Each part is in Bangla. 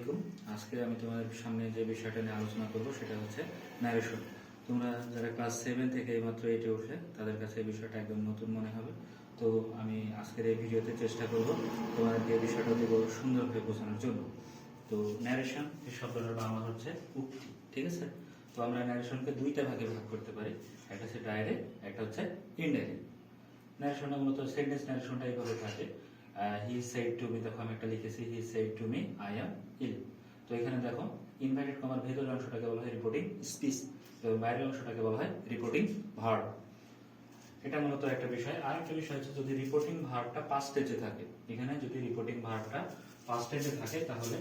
আলাইকুম। আজকে আমি তোমাদের সামনে যে বিষয়টা নিয়ে আলোচনা করব সেটা হচ্ছে ন্যারেশন। তোমরা যারা ক্লাস 7 থেকে এইমাত্র 8-এ উঠলে তাদের কাছে এই বিষয়টা একদম নতুন মনে হবে। তো আমি আজকের এই ভিডিওতে চেষ্টা করব তোমাদেরকে এই বিষয়টা অতি সুন্দরভাবে বোঝানোর জন্য। তো ন্যারেশন এই শব্দটার বাংলা হচ্ছে উক্তি, ঠিক আছে? তো আমরা ন্যারেশনকে দুইটা ভাগে ভাগ করতে পারি, একটা হচ্ছে ডাইরেক্ট, একটা হচ্ছে ইনডাইরেক্ট। ন্যারেশনটা মূলত সেন্টেন্স ন্যারেশনটা এইভাবে থাকে, হি সেড টু মি, দেখো আমি একটা লিখেছি, he said to me I am ill. তো এখানে দেখো ইনভার্টেড কমার ভেতরের অংশটাকে বলা হয় রিপোর্টিং স্পিচ এবং বাইরের অংশটাকে বলা হয় রিপোর্টিং ভার্ব। এটা মূলত একটা বিষয়। আর একটা বিষয় হচ্ছে যদি রিপোর্টিং ভার্বটা পাস্ট টেন্সে থাকে, এখানে যদি রিপোর্টিং ভার্বটা পাস্ট টেন্সে থাকে তাহলে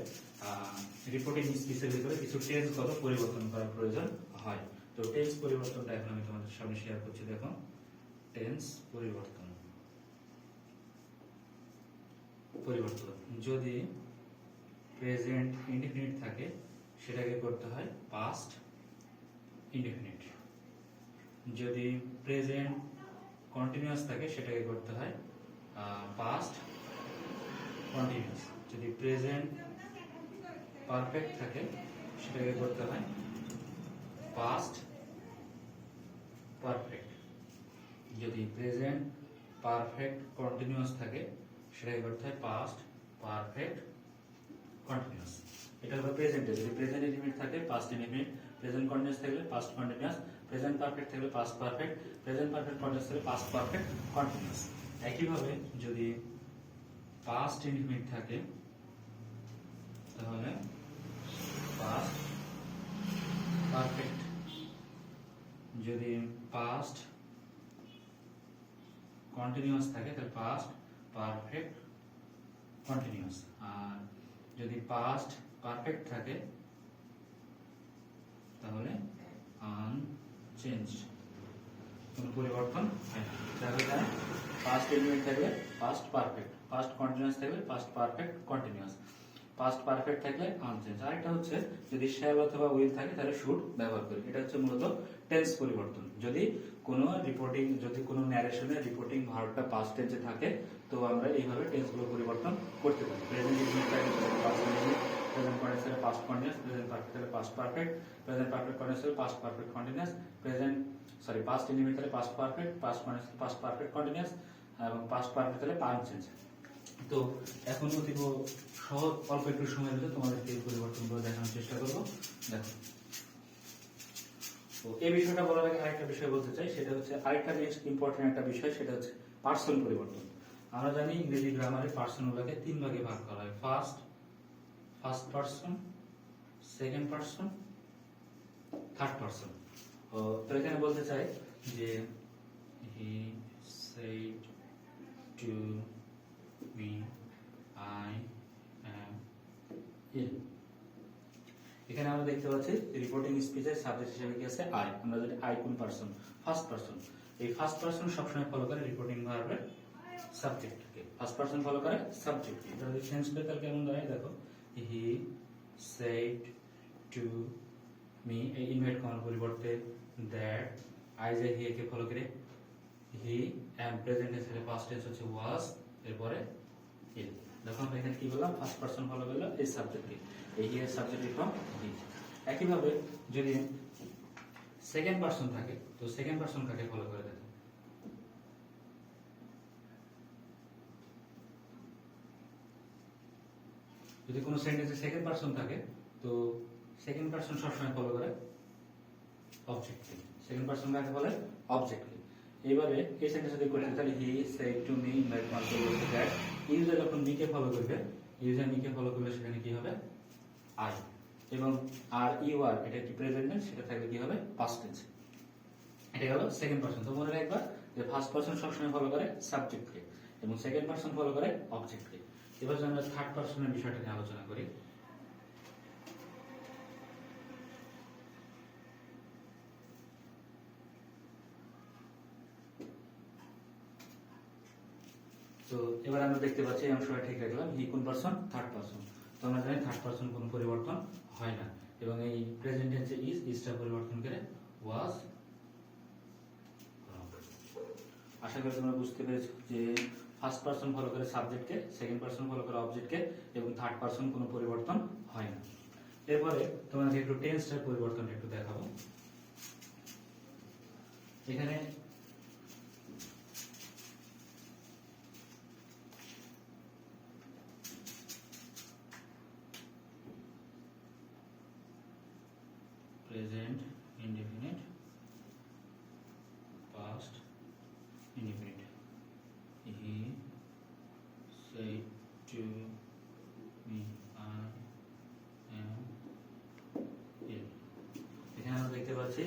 রিপোর্টিং স্পিচের ভিতরে কিছু টেন্সগত পরিবর্তন করার প্রয়োজন হয়। তো টেন্স পরিবর্তনটা এখন আমি তোমাদের সামনে শেয়ার করছি। দেখো টেন্স পরিবর্তন যদি প্রেজেন্ট ইনডিফিনিট থাকে সেটাকে করতে হয় পাস্ট ইনডিফিনিট। যদি প্রেজেন্ট কন্টিনিউয়াস থাকে সেটাকে করতে হয় পাস্ট কন্টিনিউয়াস। যদি প্রেজেন্ট পারফেক্ট থাকে সেটাকে করতে হয় পাস্ট পারফেক্ট। যদি প্রেজেন্ট পারফেক্ট কন্টিনিউয়াস থাকে সেটাকে করতে হয় পাস্ট পারফেক্ট কন্টিনিউয়াস। এটা হলো প্রেজেন্টে। যদি প্রেজেন্ট ইনডিফিনিট থাকে পাস্ট ইনডিফিনিট, প্রেজেন্ট কন্টিনিউয়াস থাকলে পাস্ট কন্টিনিউয়াস, প্রেজেন্ট পারফেক্ট থাকলে past perfect, present perfect continuous থাকলে পাস্ট পারফেক্ট কন্টিনিউয়াস। একইভাবে যদি পাস্ট ইনডিফিনিট থাকে তাহলে পাস্ট পারফেক্ট। যদি পাস্ট কন্টিনিউয়াস থাকে তাহলে পাস্ট পারফেক্ট কন্টিনিউয়াস। আর যদি পাস্ট পারফেক্ট থাকে তাহলে আনচেঞ্জড, কোনো পরিবর্তন হয় না। তাহলে পাস্ট ইনডিফিনিট থাকলে পাস্ট পারফেক্ট, পাস্ট কন্টিনিউয়াস থাকলে past perfect continuous, past perfect থাকলে আনচেঞ্জ। আরেকটা হচ্ছে যদি শ্যাল অথবা উইল থাকে তাহলে শুড ব্যবহার করি। এটা হচ্ছে মূলত টেন্স পরিবর্তন। যদি কোনো ন্যারেশনের রিপোর্টিং ভার্বটা পাস্ট টেন্সে থাকে তো আমরা এইভাবে টেন্সগুলো পরিবর্তন করতে পারি। প্রেজেন্ট ইনডিফিনিট থাকলে পাস্ট ইনডিফিনিট, প্রেজেন্ট কন্টিনিউয়াস থাকলে পাস্ট কন্টিনিউয়াস, প্রেজেন্ট পারফেক্ট থাকলে past perfect, present perfect continuous থাকলে past perfect continuous, past indefinite থাকলে past perfect, past continuous past perfect continuous এবং পাস্ট পারফেক্ট থাকলে আনচেঞ্জ। তো এখন অতীব সহজ অল্প একটু সময়ের ভিতরে তোমাদেরকে এই পরিবর্তনগুলো দেখানোর চেষ্টা করবো। দেখো, তো এই বিষয়টা বলার আগে আরেকটা বিষয় বলতে চাই, সেটা হচ্ছে আরেকটা নেক্সট ইম্পর্টেন্ট একটা বিষয়, সেটা হচ্ছে পার্সন পরিবর্তন। আমরা জানি ইংরেজি গ্রামারে পার্সনগুলোকে তিন ভাগে ভাগ করা হয়, first person, second person, third person. তো এখানে বলতে চাই যে he said to me I am ill. এখানে আমরা দেখতে পাচ্ছি রিপোর্টিং স্পিচের সাবজেক্ট হিসেবে কি আছে আই। আমরা যদি আই কোন পারসন, ফার্স্ট পারসন, এই ফার্স্ট পারসন সবসময় ফলো করে রিপোর্টিং ভার্বের সাবজেক্টকে, ফার্স্ট পারসন ফলো করে সাবজেক্ট। এটা যদি চেঞ্জ করে তাহলে কেমন দাঁড়ায় দেখো, হি সেড টু মি, এই ইনভাইট করার পরিবর্তে দ্যাট, আই যে হি কে ফলো করে হি, এম প্রেজেন্ট টেন্স এর পাস্ট টেন্স হচ্ছে ওয়াজ, এরপরে ইল। দেখো আমরা এখানে কি বললাম, ফার্স্ট পারসন ফলো করলো এই সাবজেক্টকে, এই হি এর সাবজেক্ট ফ্রম হি। একইভাবে যদি সেকেন্ড পারসন থাকে তো সেকেন্ড পারসন কাকে ফলো করে দেখো, যদি কোনো সেন্টেন্সে সেকেন্ড পারসন থাকে তো সেকেন্ড পারসন সবসময় ফলো করে অবজেক্টকে। সেকেন্ড পারসন কাকে বলে, অবজেক্টকে। এইভাবে এই সেন্টেন্স যদি করতে তাহলে হি said to me invite mark that, user যখন মি কে ফলো করবে, ইউজার মি কে ফলো করলে সেখানে কি হবে আই, এবং আর ইউ আর এটা কি প্রেজেন্ট টেন্স, সেটা থাকলে কি হবে পাস্ট টেন্স। এটা হলো সেকেন্ড পারসন। তো মনে রাখবা যে ফার্স্ট পারসন সবসময় ফলো করে সাবজেক্টকে এবং সেকেন্ড পারসন ফলো করে অবজেক্টকে। এবার যদি আমরা থার্ড পারসনের বিষয়টা নিয়ে আলোচনা করি, তো এবার আমরা দেখতে পাচ্ছি এই অংশটা ঠিক রাখলাম, হি কোন পারসন, থার্ড পারসন। তো আমরা জানি থার্ড পারসন কোনো পরিবর্তন হয় না এবং এই প্রেজেন্ট টেন্সে ইজটা পরিবর্তন করে ওয়াজ। আশা করি তোমরা বুঝতে পেরেছো যে ফার্স্ট পারসন ফলো করে সাবজেক্টকে, সেকেন্ড পারসন ফলো করে অবজেক্টকে এবং থার্ড পারসন কোনো পরিবর্তন হয় না। এরপরে তোমাকে একটু টেন্সটার পরিবর্তন একটু দেখাবো। এখানে present indefinite, past indefinite. He said to me I am ill। এখানে আমরা দেখতে পাচ্ছি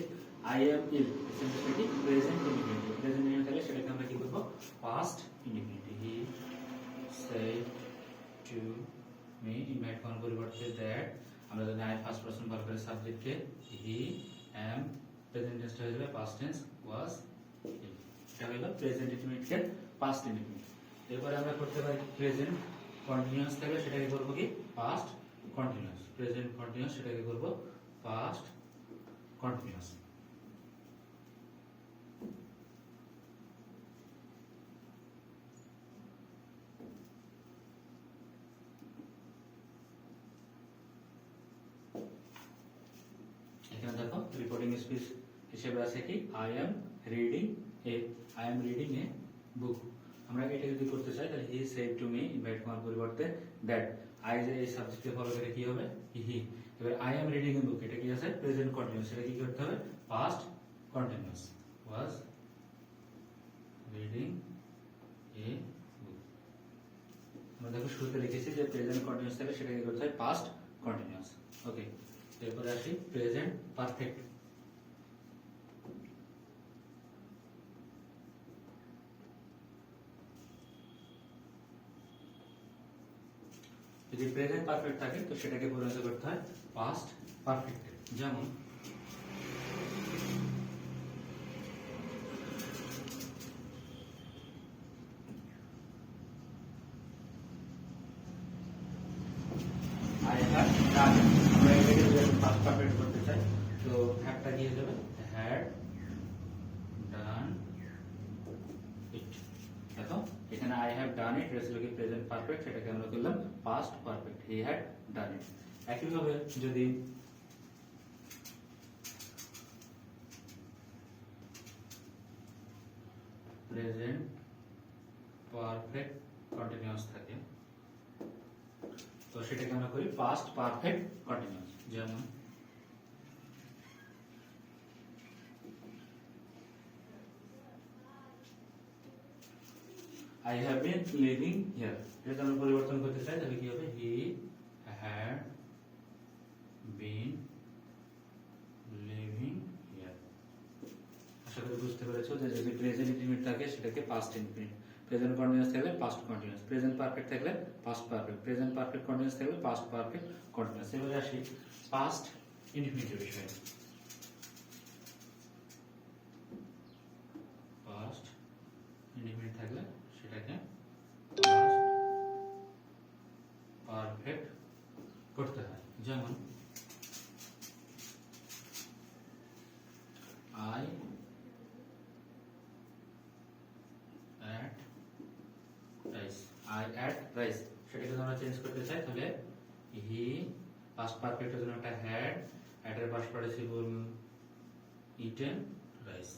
I am ill সেন্টেন্সটি প্রেজেন্ট ইনডিফিনিট। প্রেজেন্ট ইনডিফিনিট থাকলে সেটাকে আমরা কি করব? Past indefinite. He said to me, invite করার পরিবর্তে দ্যাট আমরা যদি আই ফার্স্ট পারসন ভার্ব করে সাবজেক্টকে হি am, প্রেজেন্ট টেন্সটা হয়ে যাবে পাস্ট টেন্স was ill। এটা হলো প্রেজেন্ট ইনডিফিনিটকে পাস্ট ইনডিফিনিট। এরপরে আমরা করতে পারি প্রেজেন্ট কন্টিনিউয়াস থাকলে সেটাকে করব কি? Past continuous. প্রেজেন্ট কন্টিনিউয়াস সেটাকে করব পাস্ট কন্টিনিউয়াস। এখানে দেখো রিপোর্টিং স্পিচ হিসেবে আছে কি? আই এম রিডিং এ বুক। আমরা এটা যদি করতে চাই তাহলে হি সেড টু মি, ইনভাইট করার পরিবর্তে দ্যাট। আই যে এই সাবজেক্টকে ফলো করে কি হবে? হি। এবার আই এম রিডিং এ বুক, এটা কি আছে? Present continuous. এটা কি করতে হবে? Past continuous. Was reading a বুক। আমরা দেখো শুরুতে লিখেছি যে প্রেজেন্ট কন্টিনিউয়াস থাকলে সেটাকে করতে হয় পাস্ট কন্টিনিউয়াস। ওকে, এরপরে আসি প্রেজেন্ট পারফেক্ট। যদি প্রেজেন্ট পারফেক্ট থাকে তো সেটাকে পরিণত করতে হয় পাস্ট পারফেক্ট। যেমন আই হ্যাভ ডান। আমরা এটাকে যদি পাস্ট পারফেক্ট করতে চাই তো হ্যাভটা কি হয়ে যাবে? হ্যাড ডান ইট। দেখো এখানে আই হ্যাভ ডান ইট রেসিল কি প্রেজেন্ট পারফেক্ট, সেটাকে আমরা করলাম past perfect. He had done it. একইভাবে যদি প্রেজেন্ট পারফেক্ট কন্টিনিউয়াস থাকে তো সেটাকে আমরা করি পাস্ট পারফেক্ট কন্টিনিউয়াস। যেমন I have been living here। এটা আমরা পরিবর্তন করতে চাই তাহলে কি হবে? He had been living here। আশা করি বুঝতে পেরেছো যে যদি প্রেজেন্ট ইনডিফিনিট থাকে সেটাকে পাস্ট ইনডিফিনিট, প্রেজেন্ট কন্টিনিউয়াস থাকলে পাস্ট কন্টিনিউয়াস, প্রেজেন্ট পারফেক্ট থাকলে past perfect, present perfect continuous থাকলে পাস্ট পারফেক্ট কন্টিনিউয়াস। এবারে আসি পাস্ট ইনডিফিনিটের বিষয়ে। পাস্ট ইনডিফিনিট থাকলে সেটাকে পারফেক্ট করতে হয়। যেমন I ate rice. I ate rice সেটাকে যদি আমরা চেঞ্জ করতে চাই তাহলে হি, পাস্ট পারফেক্টের জন্য একটা হ্যাড, অ্যাটের past participle eaten rice.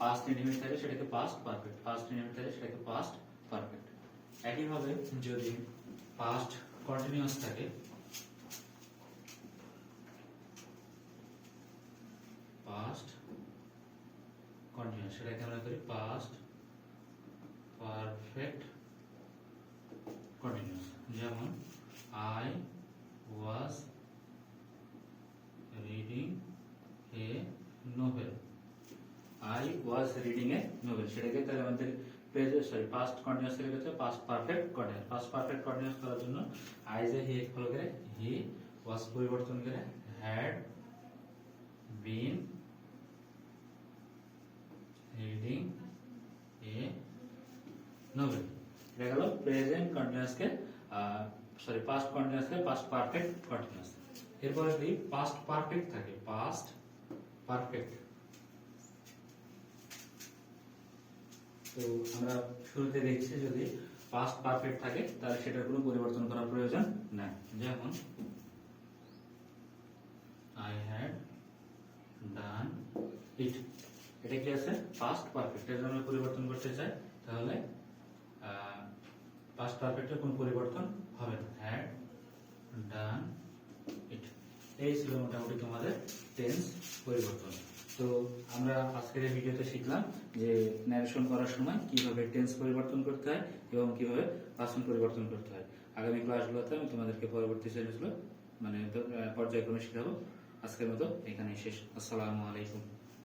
Past indefinite থাকে সেটাকে পাস্ট পারফেক্ট, পাস্ট ইনডিফিনিট থাকে সেটাকে পাস্ট পারফেক্ট। একইভাবে যদি পাস্ট কন্টিনিউয়াস থাকে পাস্ট কন্টিনিউয়াস সেটাকে আমরা করি পাস্ট পারফেক্ট কন্টিনিউয়াস। যেমন I was reading a novel. I was reading a novel সেটাকে তাহলে আমাদের পাস্ট কন্টিনিউয়াস থেকে হচ্ছে past perfect continuous. Past perfect continuous করার জন্য আই যে হি ফলো করে হি, ওয়াজ পরিবর্তন করে had been reading a novel. এটা গেল প্রেজেন্ট কন্টিনিউয়াসকে পাস্ট কন্টিনিউয়াসকে পাস্ট পারফেক্ট কন্টিনিউয়াস। এরপরে যদি পাস্ট পারফেক্ট থাকে, পাস্ট পারফেক্ট, তো আমরা শুরুতে দেখছি যদি পাস্ট পারফেক্ট থাকে তাহলে সেটার কোনো পরিবর্তন করার প্রয়োজন নাই। যেমন আই হ্যাড ডান ইট। এটা কি আছে? Past perfect. এর জন্য পরিবর্তন করতে চাই তাহলে পাস্ট পারফেক্টের কোনো পরিবর্তন হবে না, হ্যাড ডান ইট। এই ছিল মোটামুটি তোমাদের টেন্স পরিবর্তন। তো আমরা আজকের এই ভিডিওতে শিখলাম যে ন্যারেশন করার সময় কিভাবে টেন্স পরিবর্তন করতে হয় এবং কিভাবে পার্সন পরিবর্তন করতে হয়। আগামী ক্লাসগুলোতে আমি তোমাদেরকে পরবর্তী সিরিজগুলো পর্যায়ক্রমে শেখাবো। আজকের মতো এখানেই শেষ। আসসালামু আলাইকুম।